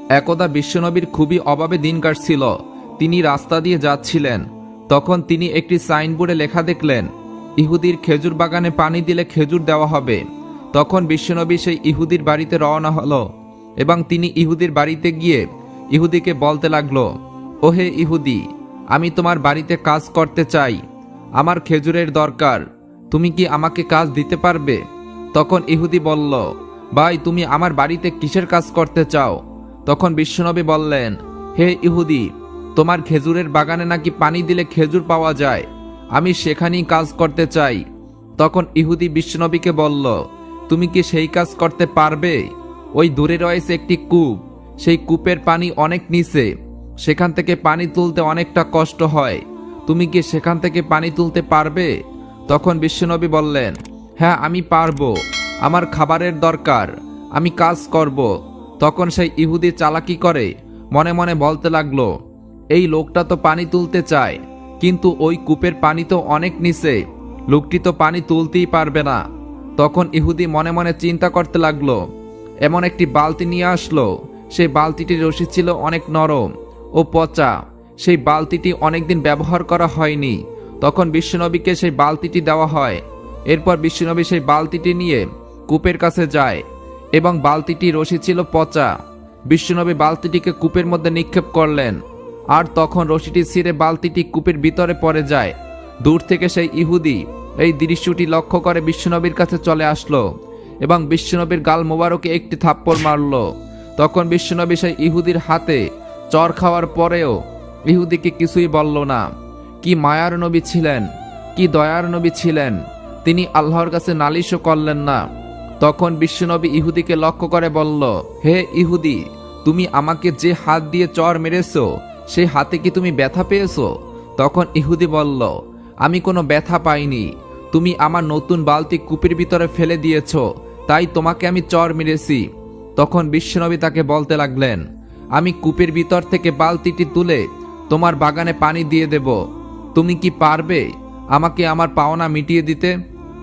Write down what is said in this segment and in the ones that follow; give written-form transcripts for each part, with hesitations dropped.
একদা বিশ্বনবীর খুবই অভাবে দিন কাটছিল। তিনি রাস্তা দিয়ে যাচ্ছিলেন। তখন তিনি একটি সাইনবোর্ডে লেখা দেখলেন, ইহুদির খেজুর বাগানে পানি দিলে খেজুর দেওয়া হবে। তখন বিশ্বনবী সেই ইহুদির বাড়িতে রওনা হলো এবং তিনি ইহুদির বাড়িতে গিয়ে ইহুদিকে বলতে লাগলো, ওহে ইহুদি, আমি তোমার বাড়িতে কাজ করতে চাই, আমার খেজুরের দরকার, তুমি কি আমাকে কাজ দিতে পারবে? তখন ইহুদি বলল, ভাই, তুমি আমার বাড়িতে কিসের কাজ করতে চাও? তখন বিশ্বনবী বললেন, হে ইহুদি, তোমার খেজুরের বাগানে নাকি পানি দিলে খেজুর পাওয়া যায়, আমি সেখানেই কাজ করতে চাই। তখন ইহুদি বিশ্বনবীকে বলল, তুমি কি সেই কাজ করতে পারবে? ওই দূরে রয়েছে একটি কূপ, সেই কূপের পানি অনেক নিচে, সেখান থেকে পানি তুলতে অনেকটা কষ্ট হয়, তুমি কি সেখান থেকে পানি তুলতে পারবে? তখন বিশ্বনবী বললেন, হ্যাঁ, আমি পারবো, আমার খাবারের দরকার, আমি কাজ করব। তখন সেই ইহুদি চালাকি করে মনে মনে বলতে লাগলো, এই লোকটা তো পানি তুলতে চায়, কিন্তু ওই কূপের পানি তো অনেক নিচে, লোকটি তো পানি তুলতেই পারবে না। তখন ইহুদি মনে মনে চিন্তা করতে লাগলো, এমন একটি বালতি নিয়ে আসলো। সেই বালতিটির রশি ছিল অনেক নরম ও পচা, সেই বালতিটি অনেকদিন ব্যবহার করা হয়নি। তখন বিশ্বনবীকে সেই বালতিটি দেওয়া হয়। এরপর বিশ্বনবী সেই বালতিটি নিয়ে কূপের কাছে যায় এবং বালতিটি রশি ছিল পচা। বিশ্বনবী বালতিটিকে কূপের মধ্যে নিক্ষেপ করলেন, আর তখন রশিটি ছিঁড়ে বালতিটি কূপের ভিতরে পড়ে যায়। দূর থেকে সেই ইহুদি এই দৃশ্যটি লক্ষ্য করে বিশ্বনবীর কাছে চলে আসলো এবং বিশ্বনবীর গাল মোবারকে একটি থাপ্পড় মারল। তখন বিশ্বনবী সেই ইহুদির হাতে চর খাওয়ার পরেও ইহুদিকে কিছুই বলল না। কি মায়ার নবী ছিলেন, কি দয়ার নবী ছিলেন, তিনি আল্লাহর কাছে নালিশও করলেন না। তখন বিশ্বনবী ইহুদিকে লক্ষ্য করে বলল, হে ইহুদি, তুমি আমাকে যে হাত দিয়ে চর মেরেছো, সেই হাতে কি তুমি ব্যথা পেয়েছো? তখন ইহুদি বলল, আমি কোনো ব্যথা পাইনি, তুমি আমার নতুন বালতি কূপের ভিতরে ফেলে দিয়েছ, তাই তোমাকে আমি চর মেরেছি। তখন বিশ্বনবী তাকে বলতে লাগলেন, আমি কূপের ভিতর থেকে বালতিটি তুলে তোমার বাগানে পানি দিয়ে দেব, তুমি কি পারবে আমাকে আমার পাওনা মিটিয়ে দিতে?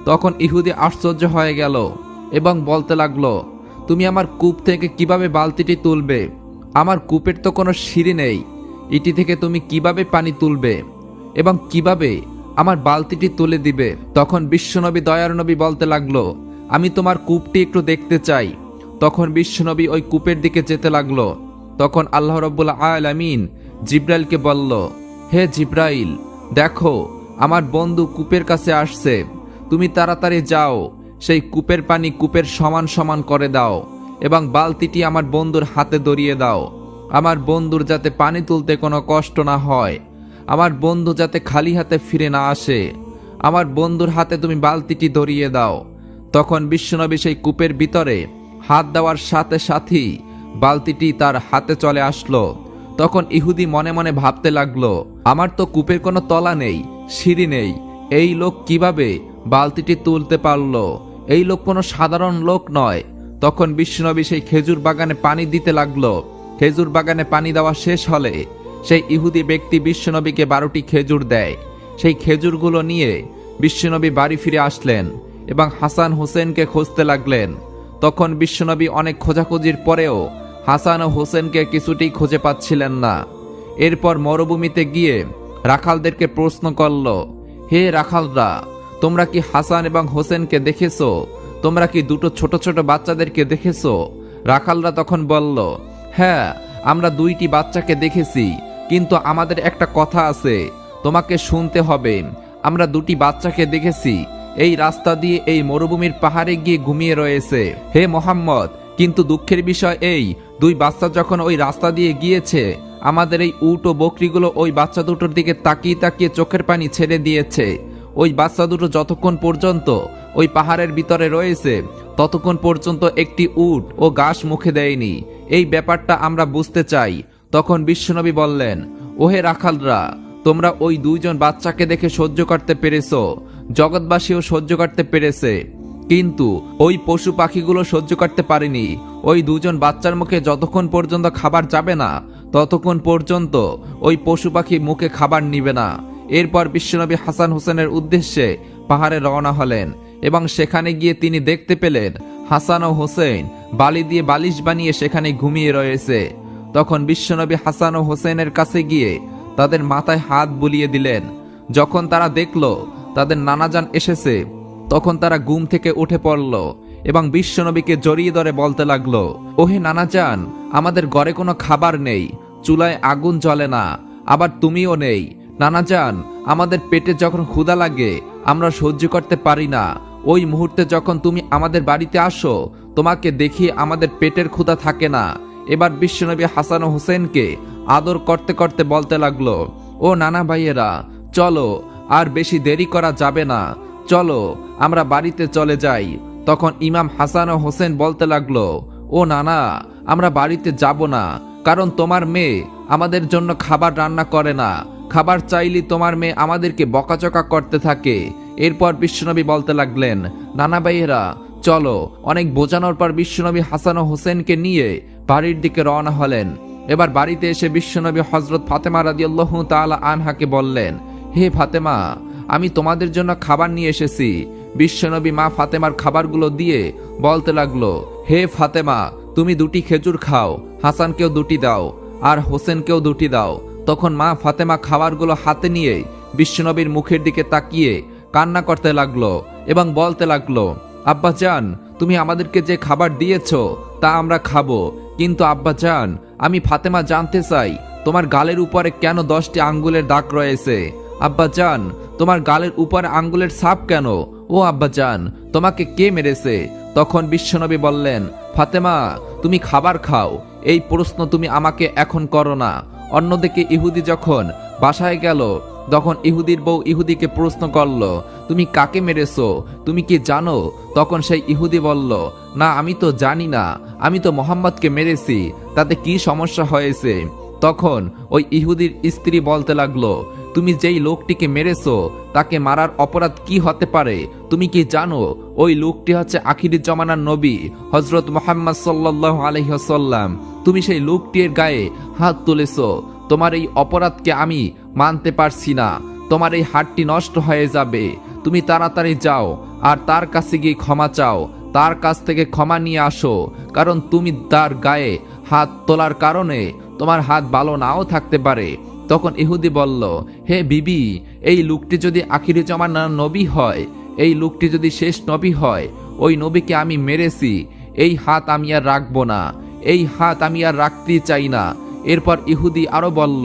তখন ইহুদি আশ্চর্য হয়ে গেল এবং বলতে লাগলো, তুমি আমার কূপ থেকে কিভাবে বালতিটি তুলবে? আমার কূপের তো কোনো সিঁড়ি নেই, এটি থেকে তুমি কিভাবে পানি তুলবে এবং কিভাবে আমার বালতিটি তুলে দিবে? তখন বিশ্বনবী দয়ার নবী বলতে লাগলো, আমি তোমার কূপটি একটু দেখতে চাই। তখন বিশ্বনবী ওই কূপের দিকে যেতে লাগলো। তখন আল্লাহ রাব্বুল আলামিন জিব্রাইলকে বলল, হে জিব্রাইল, দেখো আমার বন্ধু কূপের কাছে আসছে, তুমি তাড়াতাড়ি যাও, সেই কূপের পানি কূপের সমান সমান করে দাও এবং বালতিটি আমার বন্ধুর হাতে ধরিয়ে দাও। আমার বন্ধুর যাতে পানি তুলতে কোনো কষ্ট না হয়, আমার বন্ধু যাতে খালি হাতে ফিরে না আসে, আমার বন্ধুর হাতে তুমি বালতিটি ধরিয়ে দাও। তখন বিশ্বনবী সেই কূপের ভিতরে হাত দেওয়ার সাথে সাথেই বালতিটি তার হাতে চলে আসলো। তখন ইহুদি মনে মনে ভাবতে লাগলো, আমার তো কূপের কোনো তলা নেই, সিঁড়ি নেই, এই লোক কিভাবে বালতিটি তুলতে পারলো? এই লোক কোনো সাধারণ লোক নয়। তখন বিশ্বনবী সেই খেজুর বাগানে পানি দিতে লাগলো। খেজুর বাগানে পানি দেওয়া শেষ হলে সেই ইহুদি ব্যক্তি বিশ্বনবীকে 12টি খেজুর দেয়। সেই খেজুরগুলো নিয়ে বিশ্বনবী বাড়ি ফিরে আসলেন এবং হাসান হোসেনকে খুঁজতে লাগলেন। তখন বিশ্বনবী অনেক খোঁজাখুঁজির পরেও হাসান ও হোসেনকে কিছুতেই খুঁজে পাচ্ছিলেন না। এরপর মরুভূমিতে গিয়ে রাখালদেরকে প্রশ্ন করল, হে রাখালরা, তোমরা কি হাসান এবং হোসেনকে দেখেছো? তোমরা কি দুটো ছোট ছোট বাচ্চাদেরকে দেখেছো? রাখালরা তখন বলল, হ্যাঁ, আমরা 2টি বাচ্চাকে দেখেছি, কিন্তু আমাদের একটা কথা আছে, তোমাকে শুনতে হবে। আমরা 2টি বাচ্চাকে দেখেছি, এই রাস্তা দিয়ে এই মরুভূমির পাহাড়ে গিয়ে ঘুমিয়ে রয়েছে হে মোহাম্মদ, কিন্তু দুঃখের বিষয় এই 2 বাচ্চা যখন ওই রাস্তা দিয়ে গিয়েছে, আমাদের এই উট ও বকরিগুলো ওই বাচ্চা দুটোর দিকে তাকিয়ে তাকিয়ে চোখের পানি ছেড়ে দিয়েছে। ওই বাচ্চা দুটো যতক্ষণ পর্যন্ত ওই পাহাড়ের ভিতরে রয়েছে, ততক্ষণ পর্যন্ত একটি উট ও ঘাস মুখে দেয়নি। এই ব্যাপারটা আমরা বুঝতে চাই। তখন বিশ্বনবী বললেন, ওহে রাখালরা, তোমরা ওই 2জন বাচ্চাকে দেখে সহ্য করতে পেরেছো, জগৎবাসীও সহ্য করতে পেরেছে, কিন্তু ওই পশু পাখিগুলো সহ্য করতে পারেনি। ওই 2জন বাচ্চার মুখে যতক্ষণ পর্যন্ত খাবার যাবে না, ততক্ষণ পর্যন্ত ওই পশু পাখি মুখে খাবার নিবে না। এরপর বিশ্বনবী হাসান হোসেনের উদ্দেশ্যে পাহাড়ে রওনা হলেন এবং সেখানে গিয়ে তিনি দেখতে পেলেন হাসান ও হোসেন বালি দিয়ে বালিশ বানিয়ে সেখানে ঘুমিয়ে রয়েছে। তখন বিশ্বনবী হাসান ও হোসেনের কাছে গিয়ে তাদের মাথায় হাত বুলিয়ে দিলেন। যখন তারা দেখল তাদের নানাজান এসেছে, তখন তারা ঘুম থেকে উঠে পড়ল এবং বিশ্বনবীকে জড়িয়ে ধরে বলতে লাগলো, ওহে নানাজান, আমাদের ঘরে কোনো খাবার নেই, চুলায় আগুন জ্বলে না, আবার তুমিও নেই। নানাজান, আমাদের পেটে যখন ক্ষুধা লাগে আমরা সহ্য করতে পারি না। ওই মুহূর্তে যখন তুমি আমাদের বাড়িতে আসো, তোমাকে দেখি আমাদের পেটের ক্ষুধা থাকে না। এবার বিশ্বনবী হাসান ও হোসেনকে আদর করতে করতে বলতে লাগলো, ও নানা ভাইয়েরা, চলো, আর বেশি দেরি করা যাবে না, চলো আমরা বাড়িতে চলে যাই। তখন ইমাম হাসান ও হোসেন বলতে লাগলো, ও নানা, আমরা বাড়িতে যাব না, কারণ তোমার মেয়ে আমাদের জন্য খাবার রান্না করে না। খাবার চাইলে তোমার মেয়ে আমাদেরকে বকাচকা করতে থাকে। এরপর বিশ্বনবী বলতে লাগলেন, নানা ভাইয়েরা চলো। অনেক বোঝানোর পর বিশ্বনবী হাসান ও হোসেনকে নিয়ে বাড়ির দিকে রওনা হলেন। এবার বাড়িতে এসে বিশ্বনবী হযরত ফাতেমা রাদিয়াল্লাহু তাআলা আনহাকে বললেন, হে ফাতেমা, আমি তোমাদের জন্য খাবার নিয়ে এসেছি। বিশ্বনবী মা ফাতেমার খাবারগুলো দিয়ে বলতে লাগলো, হে ফাতেমা, তুমি 2টি খেজুর খাও, হাসানকেও 2টি দাও, আর হোসেনকেও 2টি দাও। তখন মা ফাতেমা খাবারগুলো হাতে নিয়ে বিশ্বনবীর মুখের দিকে তাকিয়ে কান্না করতে লাগলো এবং বলতে লাগলো, আব্বাজান, তুমি আমাদেরকে যে খাবার দিয়েছো তা আমরা খাবো, কিন্তু আব্বাজান, আমি ফাতেমা জানতে চাই তোমার গালের উপরে কেন 10টি আঙ্গুলের দাগ রয়েছে? আব্বাজান, তোমার গালের উপরে আঙ্গুলের ছাপ কেন? ও আব্বাজান, তোমাকে কে মেরেছে? তখন বিশ্বনবী বললেন, ফাতেমা, তুমি খাবার খাও, এই প্রশ্ন তুমি আমাকে এখন করো না। অন্যদিকে ইহুদি যখন বাসায় গেল, তখন ইহুদির বউ ইহুদিকে প্রশ্ন করল, তুমি কাকে মেরেছো? তুমি কি জানো? তখন সেই ইহুদি বলল, না, আমি তো জানি না, আমি তো মোহাম্মদকে মেরেছি, তাতে কি সমস্যা হয়েছে? তখন ওই ইহুদির স্ত্রী বলতে লাগলো, তুমি যেই লোকটিকে মেরেছো তাকে মারার অপরাধ কি হতে পারে? তুমি কি জানো ওই লোকটি হচ্ছে আখিরি জমানার নবী হযরত মুহাম্মদ সাল্লাল্লাহু আলাইহি ওয়াসাল্লাম। তুমি সেই লোকটির গায়ে হাত তুলেছো। তোমার এই অপরাধকে আমি মানতে পারছি না। তোমার এই হাতটি নষ্ট হয়ে যাবে। তুমি তাড়াতাড়ি যাও আর তার কাছে গিয়ে ক্ষমা চাও, তার কাছ থেকে ক্ষমা নিয়ে আসো, কারণ তুমি তার গায়ে হাত তোলার কারণে তোমার হাত ভালো নাও থাকতে পারে। তখন ইহুদি বলল, হে বিবি, এই লোকটি যদি আখিরি জমানার নবী হয়, এই লোকটি যদি শেষ নবী হয়, ওই নবীকে আমি মেরেছি, এই হাত আমি আর রাখবো না, এই হাত আমি আর রাখতেই চাই না। এরপর ইহুদি আরো বলল,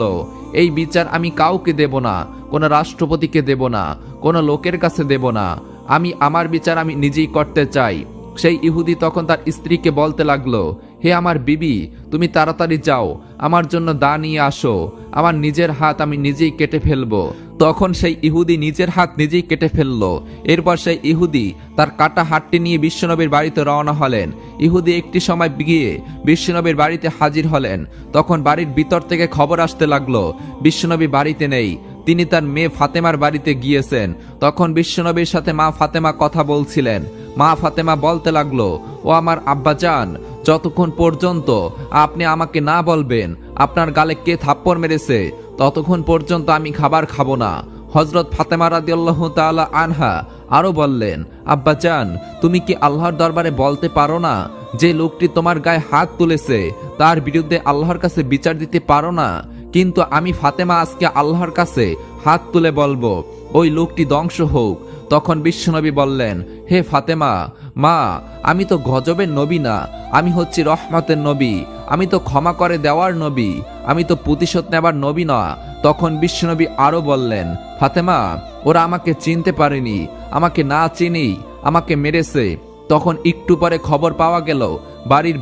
এই বিচার আমি কাউকে দেব না, কোনো রাষ্ট্রপতিকে দেব না, কোনো লোকের কাছে দেব না, আমি আমার বিচার আমি নিজেই করতে চাই। সেই ইহুদি তখন তার স্ত্রীকে বলতে লাগলো, হে আমার বিবি, তুমি তাড়াতাড়ি যাও, আমার জন্য দা নিয়ে আসো, আমার নিজের হাত আমি নিজেই কেটে ফেলবো। তখন সেই ইহুদি নিজের হাত নিজেই কেটে ফেললো। এরপর সেই ইহুদি তার কাটা হাতটি নিয়ে বিশ্বনবীর বাড়িতে রওনা হলেন। ইহুদি একটি সময় গিয়ে বিশ্বনবীর বাড়িতে হাজির হলেন। তখন বাড়ির ভিতর থেকে খবর আসতে লাগলো বিশ্বনবী বাড়িতে নেই, তিনি তার মেয়ে ফাতেমার বাড়িতে গিয়েছেন। তখন বিশ্বনবীর সাথে মা ফাতেমা কথা বলছিলেন। মা ফাতেমা বলতে লাগলো, ও আমার আব্বাজান, যতক্ষণ পর্যন্ত আপনি আমাকে না বলবেন আপনার গালে কে থাপ্পড় মেরেছে, ততক্ষণ পর্যন্ত আমি খাবার খাবো না। হযরত ফাতেমা রাদিয়াল্লাহু তাআলা আনহা আরো বললেন, আব্বাজান, তুমি কি আল্লাহর দরবারে বলতে পারো না যে লোকটি তোমার গায়ে হাত তুলেছে তার বিরুদ্ধে আল্লাহর কাছে বিচার দিতে পারো না? কিন্তু আমি ফাতেমা আজকে আল্লাহর কাছে হাত তুলে বলবো, ওই লোকটি ধ্বংস হোক। তখন বিশ্বনবী বললেন, হে ফাতেমা, মা, আমি তো গজবের নবী না, আমি হচ্ছি রহমতের নবী, আমি তো ক্ষমা করে দেওয়ার নবী, আমি তো প্রতিশোধ নেবার নবী না। তখন বিশ্বনবী আরো বললেন, ফাতেমা, ওরা আমাকে চিনতে পারেনি, আমাকে না চিনেই আমাকে মেরেছে। তখন একটু পরে খবর পাওয়া গেল বাড়ির